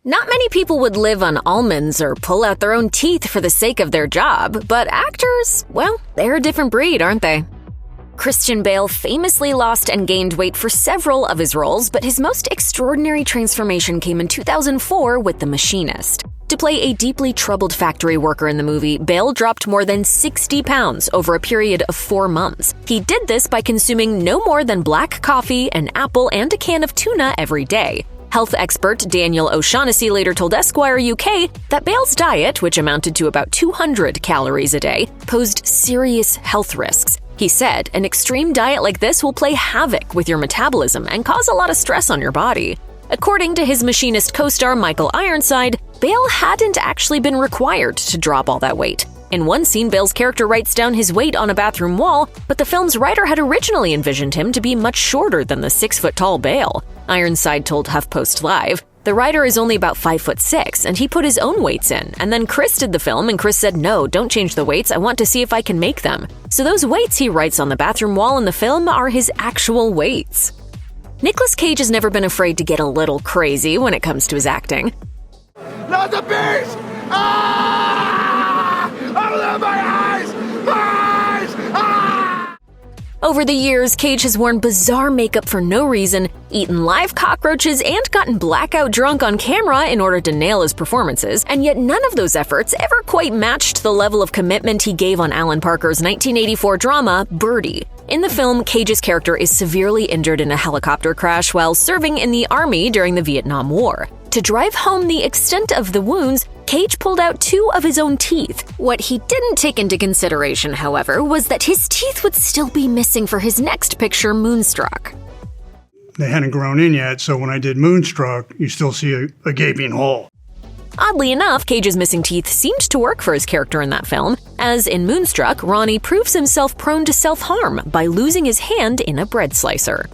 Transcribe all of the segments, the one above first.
Not many people would live on almonds or pull out their own teeth for the sake of their job, but actors, well, they're a different breed, aren't they? Christian Bale famously lost and gained weight for several of his roles, but his most extraordinary transformation came in 2004 with The Machinist. To play a deeply troubled factory worker in the movie, Bale dropped more than 60 pounds over a period of 4 months. He did this by consuming no more than black coffee, an apple, and a can of tuna every day. Health expert Daniel O'Shaughnessy later told Esquire UK that Bale's diet, which amounted to about 200 calories a day, posed serious health risks. He said, an extreme diet like this will play havoc with your metabolism and cause a lot of stress on your body. According to his Machinist co-star Michael Ironside, Bale hadn't actually been required to drop all that weight. In one scene, Bale's character writes down his weight on a bathroom wall, but the film's writer had originally envisioned him to be much shorter than the 6-foot-tall Bale. Ironside told HuffPost Live, "The writer is only about 5'6", and he put his own weights in. And then Chris did the film, and Chris said, no, don't change the weights, I want to see if I can make them. So those weights he writes on the bathroom wall in the film are his actual weights." Nicolas Cage has never been afraid to get a little crazy when it comes to his acting. Not the beast! Ah! Open my eyes! My eyes! Ah! Over the years, Cage has worn bizarre makeup for no reason, eaten live cockroaches, and gotten blackout drunk on camera in order to nail his performances, and yet none of those efforts ever quite matched the level of commitment he gave on Alan Parker's 1984 drama, Birdy. In the film, Cage's character is severely injured in a helicopter crash while serving in the Army during the Vietnam War. To drive home the extent of the wounds, Cage pulled out 2 of his own teeth. What he didn't take into consideration, however, was that his teeth would still be missing for his next picture, Moonstruck. They hadn't grown in yet, so when I did Moonstruck, you still see a gaping hole. Oddly enough, Cage's missing teeth seemed to work for his character in that film, as in Moonstruck, Ronnie proves himself prone to self-harm by losing his hand in a bread slicer.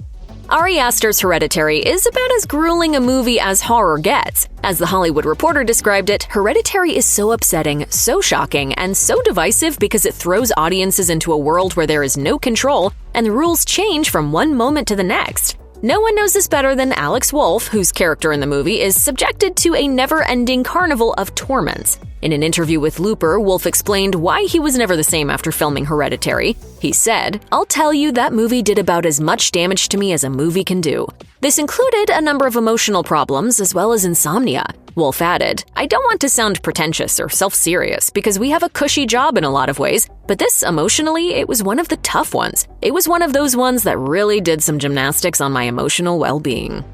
Ari Aster's Hereditary is about as grueling a movie as horror gets. As The Hollywood Reporter described it, Hereditary is so upsetting, so shocking, and so divisive because it throws audiences into a world where there is no control, and the rules change from one moment to the next. No one knows this better than Alex Wolff, whose character in the movie is subjected to a never-ending carnival of torments. In an interview with Looper, Wolff explained why he was never the same after filming Hereditary. He said, "I'll tell you that movie did about as much damage to me as a movie can do. This included a number of emotional problems as well as insomnia." Wolff added, "I don't want to sound pretentious or self-serious because we have a cushy job in a lot of ways, but this emotionally, it was one of the tough ones. It was one of those ones that really did some gymnastics on my emotional well-being."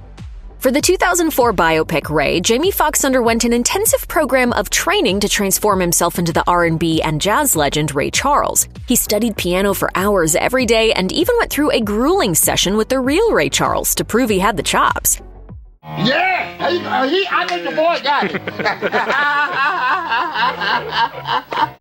For the 2004 biopic Ray, Jamie Foxx underwent an intensive program of training to transform himself into the R&B and jazz legend Ray Charles. He studied piano for hours every day and even went through a grueling session with the real Ray Charles to prove he had the chops. Yeah! I think the boy got it.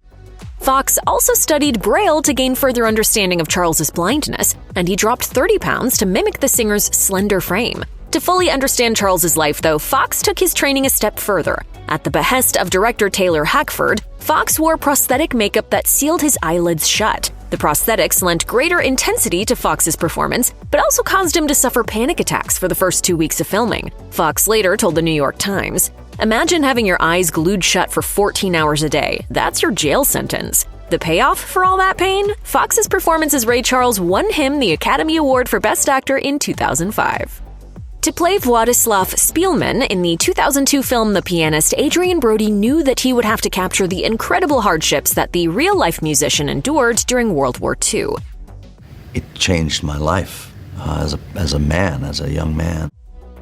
Foxx also studied Braille to gain further understanding of Charles's blindness, and he dropped 30 pounds to mimic the singer's slender frame. To fully understand Charles's life, though, Foxx took his training a step further. At the behest of director Taylor Hackford, Foxx wore prosthetic makeup that sealed his eyelids shut. The prosthetics lent greater intensity to Foxx's performance, but also caused him to suffer panic attacks for the first 2 weeks of filming. Foxx later told the New York Times, "Imagine having your eyes glued shut for 14 hours a day. That's your jail sentence." The payoff for all that pain? Foxx's performance as Ray Charles won him the Academy Award for Best Actor in 2005. To play Władysław Spielman in the 2002 film The Pianist, Adrien Brody knew that he would have to capture the incredible hardships that the real-life musician endured during World War II. It changed my life as a man, as a young man.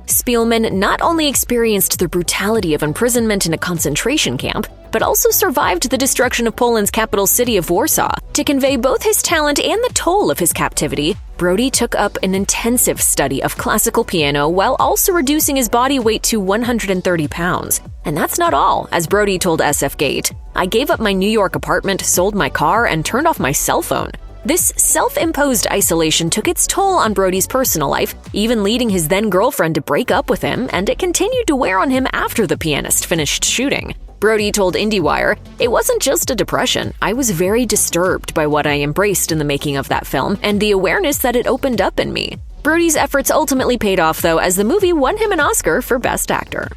Spielman not only experienced the brutality of imprisonment in a concentration camp, but also survived the destruction of Poland's capital city of Warsaw. To convey both his talent and the toll of his captivity, Brody took up an intensive study of classical piano while also reducing his body weight to 130 pounds. And that's not all, as Brody told SF Gate. "I gave up my New York apartment, sold my car, and turned off my cell phone." This self-imposed isolation took its toll on Brody's personal life, even leading his then-girlfriend to break up with him, and it continued to wear on him after The Pianist finished shooting. Brody told IndieWire, "It wasn't just a depression. I was very disturbed by what I embraced in the making of that film and the awareness that it opened up in me." Brody's efforts ultimately paid off, though, as the movie won him an Oscar for Best Actor.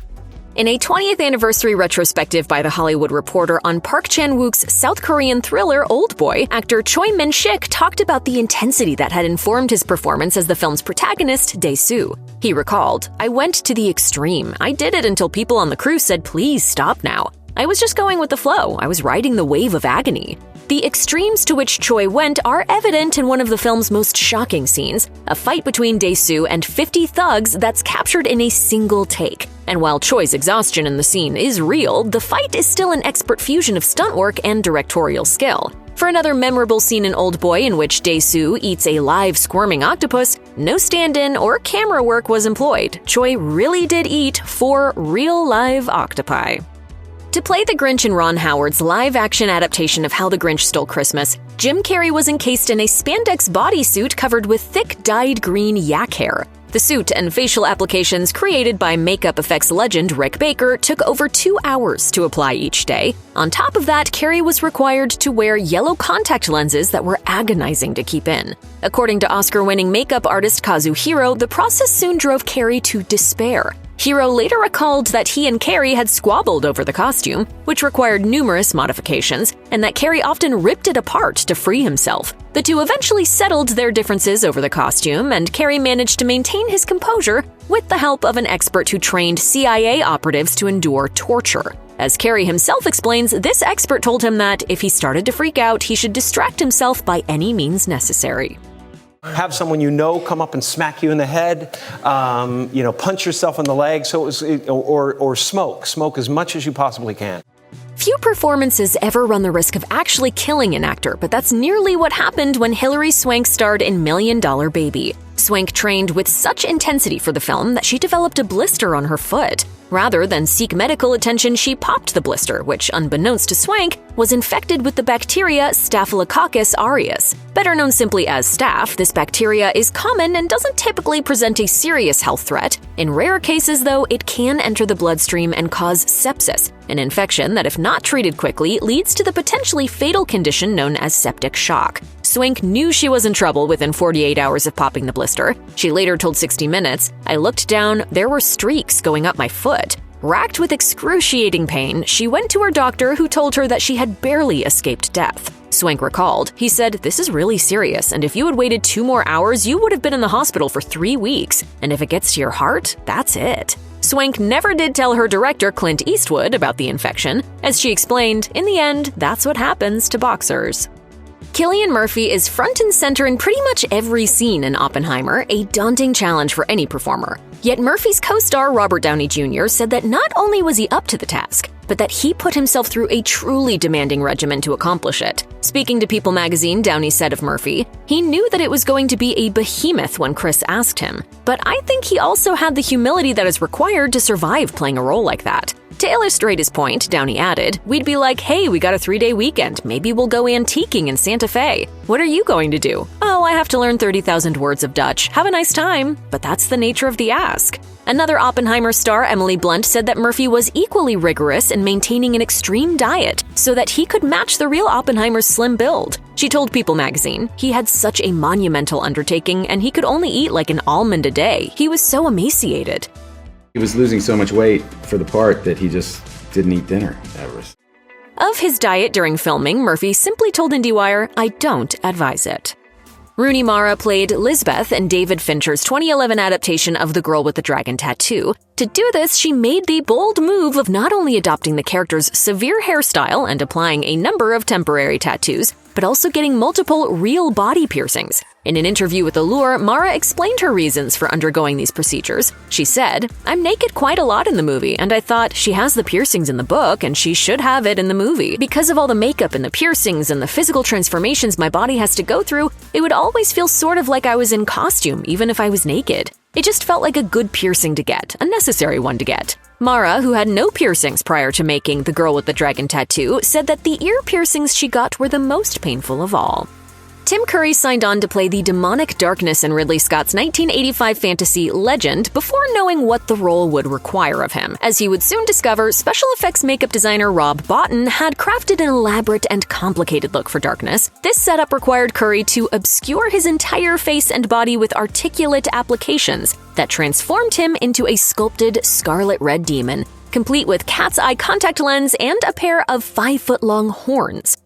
In a 20th anniversary retrospective by The Hollywood Reporter on Park Chan-wook's South Korean thriller Oldboy, actor Choi Min-Sik talked about the intensity that had informed his performance as the film's protagonist, Dae-soo. He recalled, "I went to the extreme. I did it until people on the crew said, 'Please stop now.' I was just going with the flow. I was riding the wave of agony." The extremes to which Choi went are evident in one of the film's most shocking scenes, a fight between Dae-soo and 50 thugs that's captured in a single take. And while Choi's exhaustion in the scene is real, the fight is still an expert fusion of stunt work and directorial skill. For another memorable scene in Oldboy in which Dae-soo eats a live squirming octopus, no stand-in or camera work was employed. Choi really did eat 4 real live octopi. To play the Grinch in Ron Howard's live-action adaptation of How the Grinch Stole Christmas, Jim Carrey was encased in a spandex bodysuit covered with thick dyed green yak hair. The suit and facial applications created by makeup effects legend Rick Baker took over 2 hours to apply each day. On top of that, Carrey was required to wear yellow contact lenses that were agonizing to keep in. According to Oscar-winning makeup artist Kazuhiro, the process soon drove Carrey to despair. Hiro later recalled that he and Carrey had squabbled over the costume, which required numerous modifications, and that Carrey often ripped it apart to free himself. The two eventually settled their differences over the costume, and Carrey managed to maintain his composure with the help of an expert who trained CIA operatives to endure torture. As Carrey himself explains, this expert told him that if he started to freak out, he should distract himself by any means necessary. Have someone you know come up and smack you in the head, punch yourself in the leg, or smoke as much as you possibly can. Few performances ever run the risk of actually killing an actor, but that's nearly what happened when Hilary Swank starred in $1 Million Baby. Swank trained with such intensity for the film that she developed a blister on her foot. Rather than seek medical attention, she popped the blister, which, unbeknownst to Swank, was infected with the bacteria Staphylococcus aureus. Better known simply as staph, this bacteria is common and doesn't typically present a serious health threat. In rare cases, though, it can enter the bloodstream and cause sepsis, an infection that, if not treated quickly, leads to the potentially fatal condition known as septic shock. Swank knew she was in trouble within 48 hours of popping the blister. She later told 60 Minutes, "I looked down, there were streaks going up my foot." Racked with excruciating pain, she went to her doctor who told her that she had barely escaped death. Swank recalled, he said, "This is really serious, and if you had waited 2 more hours, you would have been in the hospital for 3 weeks. And if it gets to your heart, that's it." Swank never did tell her director Clint Eastwood about the infection. As she explained, in the end, that's what happens to boxers. Cillian Murphy is front and center in pretty much every scene in Oppenheimer, a daunting challenge for any performer. Yet Murphy's co-star Robert Downey Jr. said that not only was he up to the task, but that he put himself through a truly demanding regimen to accomplish it. Speaking to People magazine, Downey said of Murphy, "He knew that it was going to be a behemoth when Chris asked him, but I think he also had the humility that is required to survive playing a role like that." To illustrate his point, Downey added, "We'd be like, hey, we got a 3-day weekend. Maybe we'll go antiquing in Santa Fe. What are you going to do? Oh, I have to learn 30,000 words of Dutch. Have a nice time." But that's the nature of the ask. Another Oppenheimer star, Emily Blunt, said that Murphy was equally rigorous in maintaining an extreme diet so that he could match the real Oppenheimer's slim build. She told People magazine, "He had such a monumental undertaking and he could only eat like an almond a day. He was so emaciated." He was losing so much weight for the part that he just didn't eat dinner ever. Of his diet during filming, Murphy simply told IndieWire, "I don't advise it." Rooney Mara played Lisbeth in David Fincher's 2011 adaptation of The Girl with the Dragon Tattoo. To do this, she made the bold move of not only adopting the character's severe hairstyle and applying a number of temporary tattoos, but also getting multiple real body piercings. In an interview with Allure, Mara explained her reasons for undergoing these procedures. She said, "I'm naked quite a lot in the movie, and I thought she has the piercings in the book, and she should have it in the movie. Because of all the makeup and the piercings and the physical transformations my body has to go through, it would always feel sort of like I was in costume, even if I was naked. It just felt like a good piercing to get, a necessary one to get." Mara, who had no piercings prior to making The Girl with the Dragon Tattoo, said that the ear piercings she got were the most painful of all. Tim Curry signed on to play the demonic darkness in Ridley Scott's 1985 fantasy Legend before knowing what the role would require of him. As he would soon discover, special effects makeup designer Rob Bottin had crafted an elaborate and complicated look for darkness. This setup required Curry to obscure his entire face and body with articulate applications that transformed him into a sculpted scarlet red demon complete with cat's eye contact lens and a pair of 5-foot-long horns.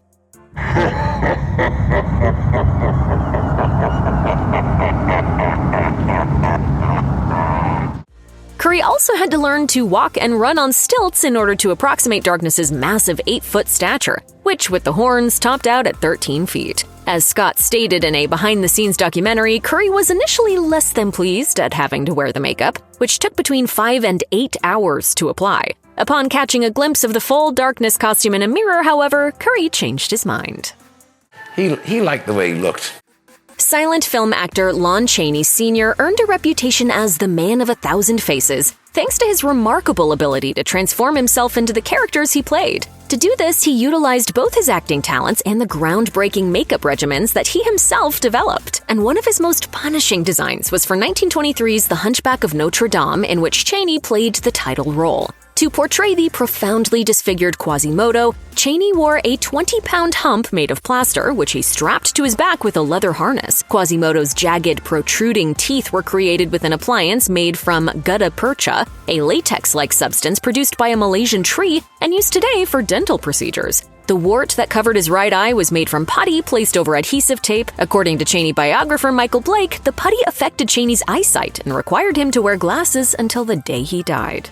Curry also had to learn to walk and run on stilts in order to approximate Darkness's massive 8-foot stature, which with the horns topped out at 13 feet. As Scott stated in a behind-the-scenes documentary, Curry was initially less than pleased at having to wear the makeup, which took between 5 and 8 hours to apply. Upon catching a glimpse of the full Darkness costume in a mirror, however, Curry changed his mind. He liked the way he looked. Silent film actor Lon Chaney Sr. earned a reputation as the man of 1,000 faces, thanks to his remarkable ability to transform himself into the characters he played. To do this, he utilized both his acting talents and the groundbreaking makeup regimens that he himself developed. And one of his most punishing designs was for 1923's The Hunchback of Notre Dame, in which Chaney played the title role. To portray the profoundly disfigured Quasimodo, Chaney wore a 20-pound hump made of plaster, which he strapped to his back with a leather harness. Quasimodo's jagged, protruding teeth were created with an appliance made from gutta percha, a latex-like substance produced by a Malaysian tree and used today for dental procedures. The wart that covered his right eye was made from putty placed over adhesive tape. According to Chaney biographer Michael Blake, the putty affected Chaney's eyesight and required him to wear glasses until the day he died.